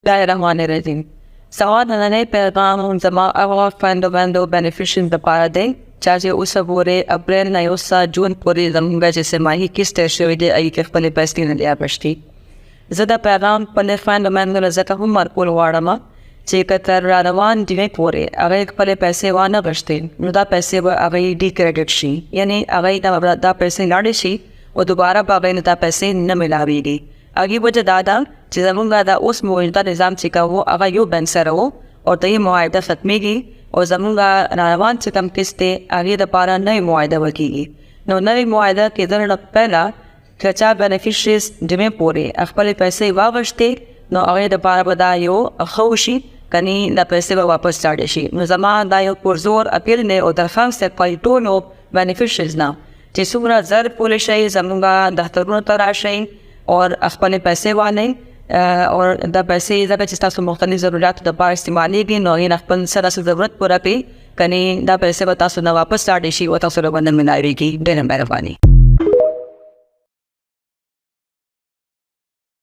Bismillahirrahmanirrahim. سواء نننۍ پیغام زما هغه خویندو بینیفیشن دپاره دی چا چې اوسه پورې اپریل نه یو څه جون پورې زموږ چې سماهي کیسټ تېر شوی دی هغې کې خپلې پیسې نه دي اخیستې. زه دا پیغام خپلې خویندو میندو له ځکه هم ورکول غواړم چې که تر را روان جمعې پورې هغې خپلې پیسې وانه غوښتې نو دا پیسې به هغې ډیکریډټ شي، یعنې هغې دا پیسې لاړې شي او دوباره به هغې نه دا پیسې نه میلاویږي. هغې وجه دا ده چې زموږ دا اوس موجوده نظام چې کوو هغه یو بینک سره و او د یې معاهده ختمیږي او زموږ را روان چې کوم قسط دی هغې دپاره نوې معاهده وکړي. نو نوې معاهده کېدل نه پهله که چا بینیفیشریز جمعې پورې خپلې پیسې واغوښتې نو هغې دپاره به دا یو ښه وشي، کنې دا پیسې به واپس لاړې شي. نو زما دا یو پرزور اپیل دی او درخواست دی خپل ټولو بینیفیشریز نه چې څومره زر پولی شئ زموږ دفترونو ته راشئ اور خپلې پیسې والئ اور دا پیسې ځکه چې ستاسو مختلف ضرورتو دپاره استعمالیږي نو هغې نه خپل سره ضرورت پوره کړئ، کنې دا پیسې به تاسو نه واپس لاړې شي او تاسو له به نه میلاویږي. ډېره مهرباني.